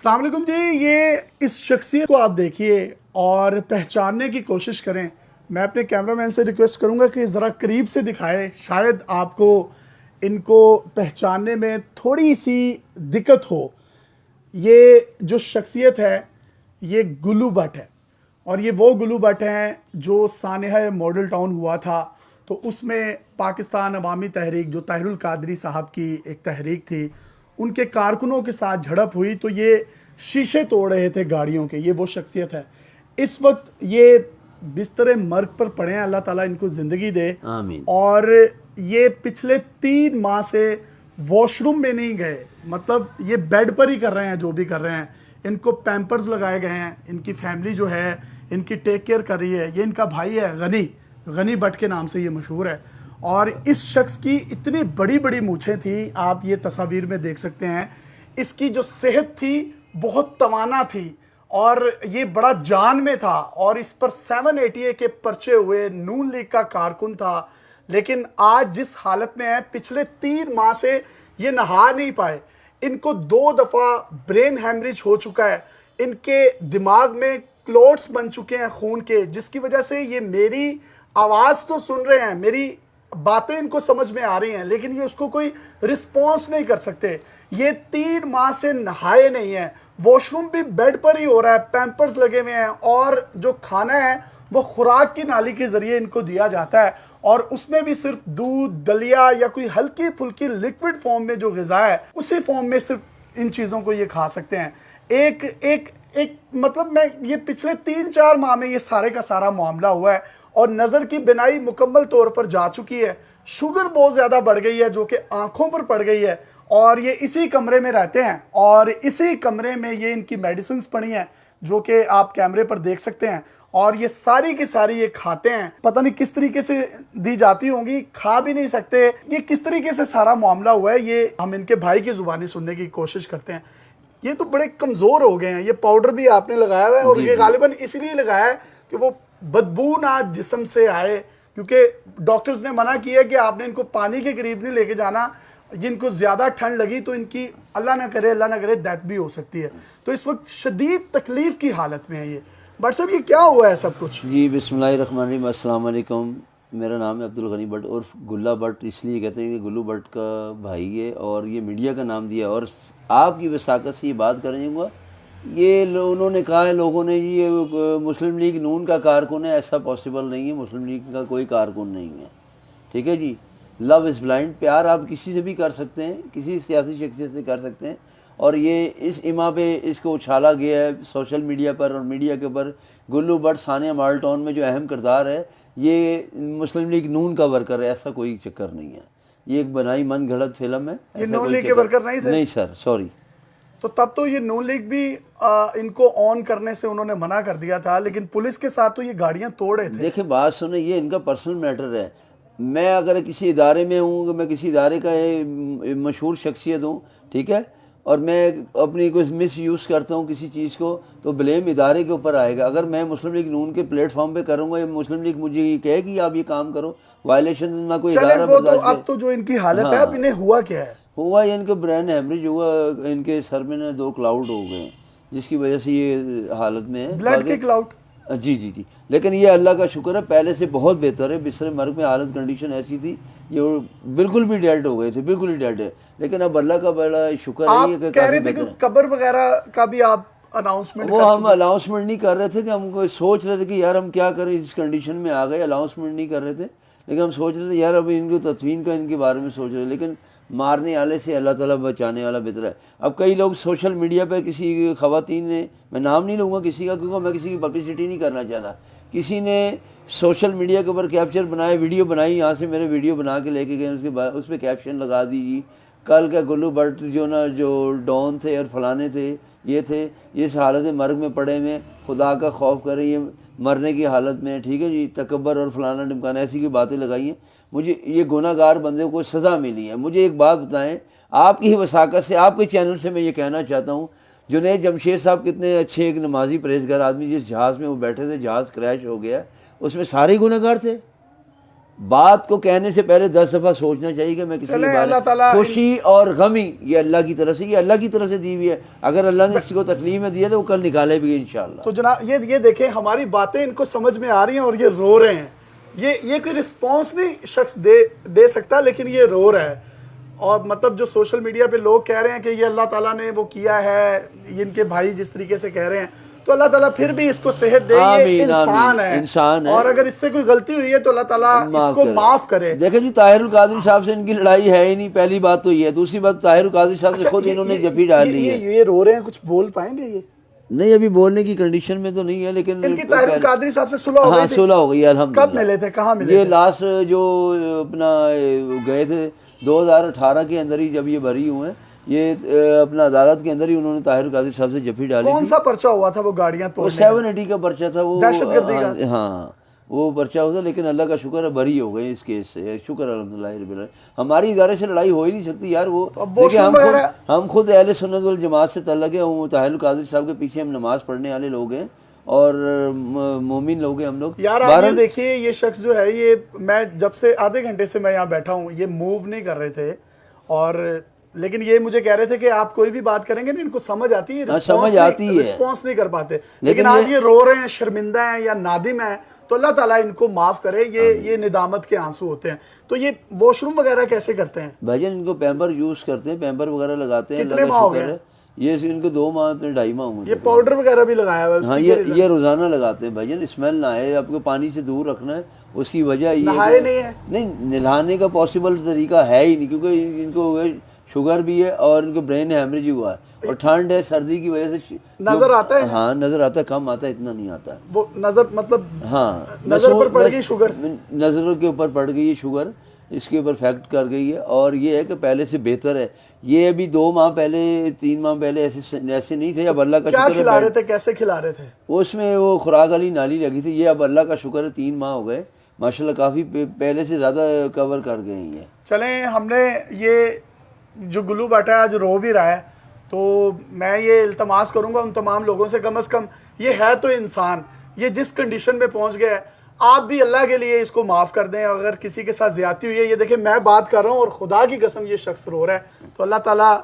السلام علیکم جی. یہ اس شخصیت کو آپ دیکھیے اور پہچاننے کی کوشش کریں. میں اپنے کیمرہ مین سے ریکویسٹ کروں گا کہ ذرا قریب سے دکھائے, شاید آپ کو ان کو پہچاننے میں تھوڑی سی دقت ہو. یہ جو شخصیت ہے یہ گلو بٹ ہے, اور یہ وہ گلو بٹ ہیں جو سانحہ ماڈل ٹاؤن ہوا تھا تو اس میں پاکستان عوامی تحریک جو طاہر القادری صاحب کی ایک تحریک تھی, ان کے کارکنوں کے ساتھ جھڑپ ہوئی تو یہ شیشے توڑ رہے تھے گاڑیوں کے. یہ وہ شخصیت ہے. اس وقت یہ بستر مرگ پر پڑے ہیں, اللہ تعالیٰ ان کو زندگی دے آمین. اور یہ پچھلے 3 ماہ سے واش روم میں نہیں گئے, مطلب یہ بیڈ پر ہی کر رہے ہیں جو بھی کر رہے ہیں. ان کو پیمپرز لگائے گئے ہیں, ان کی فیملی جو ہے ان کی ٹیک کیئر کر رہی ہے. یہ ان کا بھائی ہے غنی بٹ کے نام سے یہ مشہور ہے, اور اس شخص کی اتنی بڑی بڑی مونچھیں تھیں, آپ یہ تصاویر میں دیکھ سکتے ہیں. اس کی جو صحت تھی بہت توانا تھی اور یہ بڑا جان میں تھا, اور اس پر 780 کے پرچے ہوئے, نون لیگ کا کارکن تھا. لیکن آج جس حالت میں ہے, پچھلے 3 ماہ سے یہ نہا نہیں پائے. ان کو 2 دفعہ برین ہیمریج ہو چکا ہے, ان کے دماغ میں کلوٹس بن چکے ہیں خون کے, جس کی وجہ سے یہ میری آواز تو سن رہے ہیں, میری باتیں ان کو سمجھ میں آ رہی ہیں, لیکن یہ اس کو کوئی رسپانس نہیں کر سکتے. یہ 3 ماہ سے نہائے نہیں ہیں, واش روم بھی بیڈ پر ہی ہو رہا ہے, پیمپرز لگے ہوئے ہیں, اور جو کھانا ہے وہ خوراک کی نالی کے ذریعے ان کو دیا جاتا ہے, اور اس میں بھی صرف دودھ, دلیا یا کوئی ہلکی پھلکی لکوڈ فارم میں جو غذا ہے اسی فارم میں صرف ان چیزوں کو یہ کھا سکتے ہیں. ایک مطلب میں یہ پچھلے 3-4 ماہ میں یہ سارے کا سارا معاملہ ہوا ہے, اور نظر کی بینائی مکمل طور پر جا چکی ہے. شوگر بہت زیادہ بڑھ گئی ہے جو کہ آنکھوں پر پڑ گئی ہے, اور یہ اسی کمرے میں رہتے ہیں, اور اسی کمرے میں یہ ان کی میڈیسنز پڑی ہیں جو کہ آپ کیمرے پر دیکھ سکتے ہیں, اور یہ ساری کی ساری یہ کھاتے ہیں. پتہ نہیں کس طریقے سے دی جاتی ہوں گی, کھا بھی نہیں سکتے. یہ کس طریقے سے سارا معاملہ ہوا ہے یہ ہم ان کے بھائی کی زبانی سننے کی کوشش کرتے ہیں. یہ تو بڑے کمزور ہو گئے ہیں. یہ پاؤڈر بھی آپ نے لگایا ہوا ہے, اور یہ غالباً اسی لیے لگایا ہے کہ وہ بدبو نہ جسم سے آئے, کیونکہ ڈاکٹرز نے منع کیا کہ آپ نے ان کو پانی کے قریب نہیں لے کے جانا. جن کو زیادہ ٹھنڈ لگی تو ان کی اللہ نہ کرے ڈیتھ بھی ہو سکتی ہے. تو اس وقت شدید تکلیف کی حالت میں ہے یہ. بٹ صاحب یہ کیا ہوا ہے سب کچھ؟ جی بسم اللہ الرحمن الرحیم. السلام علیکم. میرا نام ہے عبدالغنی بٹ اور گلا بٹ اس لیے کہتے ہیں کہ گلو بٹ کا بھائی ہے, اور یہ میڈیا کا نام دیا, اور آپ کی وثاقت سے یہ بات کریں گا. یہ انہوں نے کہا ہے لوگوں نے یہ مسلم لیگ نون کا کارکن ہے. ایسا پاسبل نہیں ہے, مسلم لیگ کا کوئی کارکن نہیں ہے. ٹھیک ہے جی. لو از بلائنڈ. پیار آپ کسی سے بھی کر سکتے ہیں, کسی سیاسی شخصیت سے کر سکتے ہیں, اور یہ اس اما پہ اس کو اچھالا گیا ہے سوشل میڈیا پر اور میڈیا کے اوپر. گلو بٹ سانحہ ماڈل ٹاؤن میں جو اہم کردار ہے یہ مسلم لیگ نون کا ورکر ہے. ایسا کوئی چکر نہیں ہے, یہ ایک بنائی من گھڑت فلم ہے. یہ نون لیگ کے ورکر نہیں تھے؟ نہیں سر, سوری. تو تب تو یہ نون لیگ بھی ان کو آن کرنے سے انہوں نے منع کر دیا تھا, لیکن پولیس کے ساتھ تو یہ گاڑیاں توڑے تھے. دیکھیں بات سنیں, یہ ان کا پرسنل میٹر ہے. میں اگر کسی ادارے میں ہوں, کہ میں کسی ادارے کا مشہور شخصیت ہوں, ٹھیک ہے, اور میں اپنی کوئی مس یوز کرتا ہوں کسی چیز کو, تو بلیم ادارے کے اوپر آئے گا. اگر میں مسلم لیگ نون کے پلیٹ فارم پہ کروں گا, یا مسلم لیگ مجھے یہ کہے کہ آپ یہ کام کرو, وائلیشن نہ کوئی ادارہ برداشت. اب تو جو ان کی حالت ہے, اب انہیں ہوا کیا ہے؟ ہوا یہ ان کا برین ہیمریج ہوا, ان کے سر میں 2 کلاؤڈ ہو گئے, جس کی وجہ سے یہ حالت میں ہے. بلڈ کے کلاؤڈ؟ جی جی جی. لیکن یہ اللہ کا شکر ہے, پہلے سے بہت بہتر ہے. بستر مرگ میں حالت کنڈیشن ایسی تھی, یہ بالکل بھی ڈیڈ ہو گئے تھے, بالکل ہی ڈیڈ ہے. لیکن اب اللہ کا بڑا شکر ہے. آپ کہہ رہے تھے کہ قبر وغیرہ کا بھی آپ اناؤنسمنٹ, وہ ہم اناؤنسمنٹ نہیں کر رہے تھے, کہ ہم کو سوچ رہے تھے کہ یار ہم کیا کریں, اس کنڈیشن میں آ گئے. اناؤنسمنٹ نہیں کر رہے تھے, لیکن ہم سوچ رہے تھے یار اب ان کو تدفین کا ان کے بارے میں سوچ رہے ہیں. لیکن مارنے والے سے اللہ تعالیٰ بچانے والا بہتر ہے. اب کئی لوگ سوشل میڈیا پہ کسی خواتین نے, میں نام نہیں لوں گا کسی کا کیونکہ میں کسی کی پبلسٹی نہیں کرنا چاہتا, کسی نے سوشل میڈیا کے اوپر کیپچر بنائے, ویڈیو بنائی, یہاں سے میرے ویڈیو بنا کے لے کے گئے, اس کے بعد اس پہ کیپشن لگا دیجیے کل کا گلو بٹ جو ڈون تھے اور فلانے تھے, یہ تھے, یہ اس حالت مرگ میں پڑے ہوئے, خدا کا خوف کریں, یہ مرنے کی حالت میں. ٹھیک ہے جی. تکبر اور فلانا ڈمکانا ایسی کی باتیں لگائی ہیں. مجھے یہ گناہ گار بندے کو سزا ملی ہے. مجھے ایک بات بتائیں, آپ کی ہی وثاقت سے, آپ کے چینل سے میں یہ کہنا چاہتا ہوں, جنید جمشید صاحب کتنے اچھے ایک نمازی پرہیزگار آدمی, جس جہاز میں وہ بیٹھے تھے جہاز کریش ہو گیا, اس میں سارے گناہ گار تھے. بات کو کہنے سے پہلے 10 دفعہ سوچنا چاہیے کہ میں کسی کے چلیں بارے اللہ تعالیٰ خوشی اور غمی یہ اللہ کی طرف سے، یہ اللہ کی طرف سے دی ہوئی ہے، اگر اللہ نے کسی کو تکلیف میں دیا تو وہ کل نکالے بھی انشاءاللہ۔ تو جناب یہ دیکھیں ہماری باتیں ان کو سمجھ میں آ رہی ہیں اور یہ رو رہے ہیں، یہ کوئی رسپانس نہیں شخص دے سکتا، لیکن یہ رو رہا ہے۔ اور مطلب جو سوشل میڈیا پہ لوگ کہہ رہے ہیں کہ یہ اللہ تعالیٰ نے وہ کیا ہے، یہ ان کے بھائی جس طریقے سے کہہ رہے ہیں، تو اللہ تعالیٰ پھر بھی اس کو صحت دے، یہ انسان ہے اور اگر اس سے کوئی غلطی ہوئی ہے تو اللہ تعالیٰ اس کو معاف کرے۔ دیکھیں جی طاہر القادری صاحب سے ان کی لڑائی ہے ہی نہیں، پہلی بات تو یہ ہے، دوسری بات طاہر القادری صاحب سے خود انہوں نے جفی ڈال لی ہے۔ یہ رو رہے ہیں، کچھ بول پائیں گے؟ یہ نہیں ابھی بولنے کی کنڈیشن میں تو نہیں ہے، لیکن ان کی طاہر القادری صاحب سے صلح ہو گئی تھی؟ صلح ہو گئی الحمدللہ۔ کب ملے تھے، کہاں ملے یہ تھے؟ لاسٹ جو اپنا گئے تھے 2018 کے اندر ہی، جب یہ بری ہوئے ہیں، یہ اپنا عدالت کے اندر ہی انہوں نے طاہر القادری صاحب سے جفی ڈالی۔ کون سا پرچہ ہوا تھا وہ گاڑیاں توڑنے کا؟ 780 کا پرچہ تھا وہ، دہشت گردی کا۔ ہاں وہ پرچہ ہوتا، لیکن اللہ کا شکر ہے بری ہو گئے اس کیس سے، شکر الحمدللہ رب العالمین۔ ہماری ادارے سے لڑائی ہو ہی نہیں سکتی یار، وہ دیکھیں ہم خود اہل سنت والجماعت سے تعلق ہے، وہ طاہر القادری صاحب کے پیچھے ہم نماز پڑھنے والے لوگ ہیں اور مومن لوگ ہیں ہم لوگ۔ یار آگے دیکھیے یہ شخص جو ہے، یہ میں جب سے آدھے گھنٹے سے میں یہاں بیٹھا ہوں، یہ موو نہیں کر رہے تھے، اور لیکن یہ مجھے کہہ رہے تھے کہ آپ کوئی بھی بات کریں گے نا ان کو سمجھ آتی ہے، رسپانس نہیں کر پاتے، لیکن آج یہ رو رہے ہیں، شرمندہ ہیں یا نادم ہیں، تو اللہ تعالیٰ ان کو معاف کرے، یہ ندامت کے آنسو ہوتے ہیں۔ تو یہ واش روم وغیرہ کیسے کرتے ہیں بھائی جان؟ ان کو پیمپر یوز کرتے ہیں، پیمپر وغیرہ لگاتے ہیں۔ کتنے ماہ ہو گئے؟ یہ ان کو 2 ماہ 2.5 ماہ ہوں گے۔ یہ پاؤڈر وغیرہ بھی لگایا ہوا ہے؟ ہاں یہ روزانہ لگاتے ہیں بھائی جان، اسمیل نہ آئے، آپ کو پانی سے دور رکھنا ہے، اس کی وجہ یہ نہائے نہیں ہے؟ نہیں، نہلانے کا پاسبل طریقہ ہے ہی نہیں، کیونکہ ان کو شوگر بھی ہے اور ان کو برین ہیمریج ہوا ہے، اور ٹھنڈ ہے، سردی کی وجہ سے نظر آتا ہے؟ ہاں نظر آتا ہے، کم آتا ہے، اتنا نہیں آتا ہے وہ نظر مطلب ہاں نظر پر پڑ گئی شوگر، نظروں کے اوپر پڑ گئی ہے شوگر، اس کے اوپر فیکٹ کر گئی ہے، اور یہ ہے کہ پہلے سے بہتر ہے۔ یہ ابھی 2 ماہ پہلے 3 ماہ پہلے ایسے نہیں تھے، اب اللہ کا شکر ہے۔ کیا کھلا رہے تھے، کیسے کھلا رہے تھے؟ اس میں وہ خوراک والی نالی لگی تھی، یہ اب اللہ کا شکر ہے 3 ماہ ہو گئے ماشاءاللہ، کافی پہلے سے زیادہ کور کر گئے ہیں۔ چلیں ہم نے یہ جو گلو بیٹھا ہے آج رو بھی رہا ہے، تو میں یہ التماس کروں گا ان تمام لوگوں سے، کم از کم یہ ہے تو انسان، یہ جس کنڈیشن میں پہنچ گیا ہے، آپ بھی اللہ کے لیے اس کو معاف کر دیں۔ اگر کسی کے ساتھ زیادتی ہوئی ہے، یہ دیکھیں میں بات کر رہا ہوں اور خدا کی قسم یہ شخص رو رہا ہے، تو اللہ تعالیٰ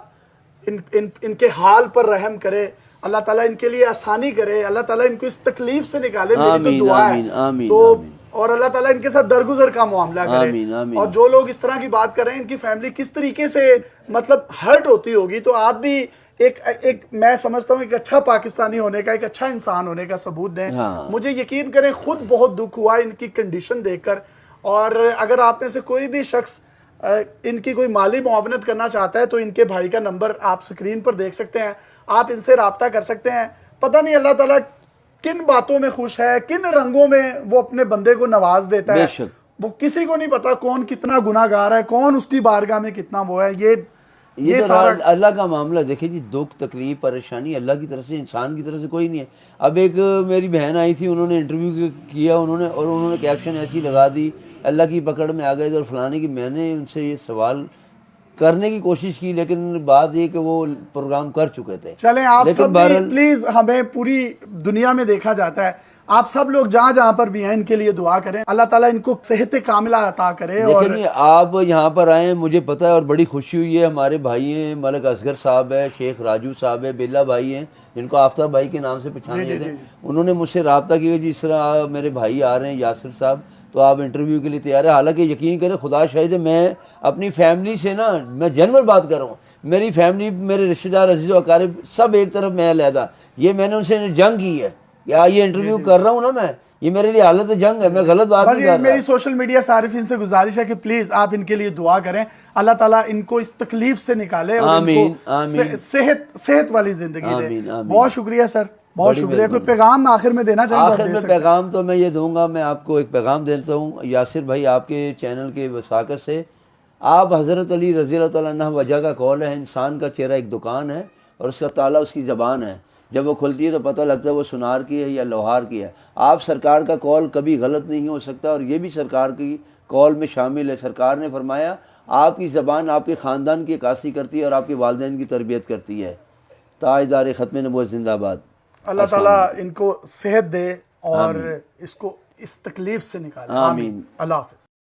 ان کے حال پر رحم کرے، اللہ تعالیٰ ان کے لیے آسانی کرے، اللہ تعالیٰ ان کو اس تکلیف سے نکالے، میری تو دعا ہے۔ تو اور اللہ تعالیٰ ان کے ساتھ درگزر کا معاملہ کرے، اور جو لوگ اس طرح کی بات کر رہے ہیں ان کی فیملی کس طریقے سے مطلب ہرٹ ہوتی ہوگی، تو آپ بھی ایک میں سمجھتا ہوں ایک اچھا پاکستانی ہونے کا، ایک اچھا انسان ہونے کا ثبوت دیں۔ مجھے یقین کریں خود بہت دکھ ہوا ان کی کنڈیشن دیکھ کر، اور اگر آپ میں سے کوئی بھی شخص ان کی کوئی مالی معاونت کرنا چاہتا ہے تو ان کے بھائی کا نمبر آپ سکرین پر دیکھ سکتے ہیں، آپ ان سے رابطہ کر سکتے ہیں۔ پتہ نہیں اللہ تعالیٰ کن باتوں میں خوش ہے، کن رنگوں میں وہ اپنے بندے کو نواز دیتا ہے، وہ کسی کو نہیں پتا کون کتنا گناہ گار ہے، کون اس کی بارگاہ میں کتنا وہ ہے۔ یہ سارا اللہ کا معاملہ دیکھیں جی، دکھ تکلیف پریشانی اللہ کی طرف سے، انسان کی طرف سے کوئی نہیں ہے۔ اب ایک میری بہن آئی تھی، انہوں نے انٹرویو کیا، انہوں نے کیپشن ایسی لگا دی، اللہ کی پکڑ میں آ گئے اور فلانے کی، میں نے ان سے یہ سوال کرنے کی کوشش کی، لیکن بات یہ کہ وہ پروگرام کر چکے تھے۔ چلیں آپ سب پلیز، ہمیں پوری دنیا میں دیکھا جاتا ہے، آپ سب لوگ جہاں جہاں پر بھی ہیں ان کے لیے دعا کریں، اللہ تعالیٰ ان کو صحت کاملہ عطا کرے۔ دیکھیں جی آپ یہاں پر آئے ہیں، مجھے پتہ ہے اور بڑی خوشی ہوئی ہے، ہمارے بھائی ہیں، ملک اصغر صاحب ہے، شیخ راجو صاحب ہے، بیلا بھائی ہیں جن کو آفتاب بھائی کے نام سے پہچانے جاتے ہیں، انہوں نے مجھ سے رابطہ کیا جس طرح میرے بھائی آ رہے ہیں یاسر صاحب، تو آپ انٹرویو کے لیے تیار ہے۔ حالانکہ یقین کریں خدا شاہد ہے، میں اپنی فیملی سے نا، میں جنرل بات کر رہا ہوں، میری فیملی، میرے رشتہ دار، عزیز و اقارب سب ایک طرف، میں علیحدہ، یہ میں نے ان سے جنگ کی ہے، یا یہ انٹرویو کر رہا ہوں نا میں، یہ میرے لیے حالت جنگ ہے، میں غلط بات نہیں کر رہا۔ میری سوشل میڈیا صارفین سے گزارش ہے کہ پلیز آپ ان کے لیے دعا کریں، اللہ تعالیٰ ان کو اس تکلیف سے نکالے اور ان کو صحت والی زندگی دے۔ بہت شکریہ سر، بہت شکریہ۔ کوئی پیغام آخر میں دینا چاہیں؟ آخر میں پیغام تو میں یہ دوں گا، میں آپ کو ایک پیغام دیتا ہوں یاسر بھائی، آپ کے چینل کے وساقت سے، آپ حضرت علی رضی اللہ تعالیٰ عنہ وجہ کا قول ہے، انسان کا چہرہ ایک دکان ہے اور اس کا تالا اس کی زبان ہے، جب وہ کھلتی ہے تو پتہ لگتا ہے وہ سنار کی ہے یا لوہار کی ہے۔ آپ سرکار کا قول کبھی غلط نہیں ہو سکتا، اور یہ بھی سرکار کی قول میں شامل ہے۔ سرکار نے فرمایا آپ کی زبان آپ کے خاندان کی عکاسی کرتی ہے اور آپ کے والدین کی تربیت کرتی ہے۔ تاجدار ختم نبوت زندہ آباد۔ اللہ تعالیٰ ان کو صحت دے اور اس کو اس تکلیف سے نکالے، آمین۔ اللہ حافظ۔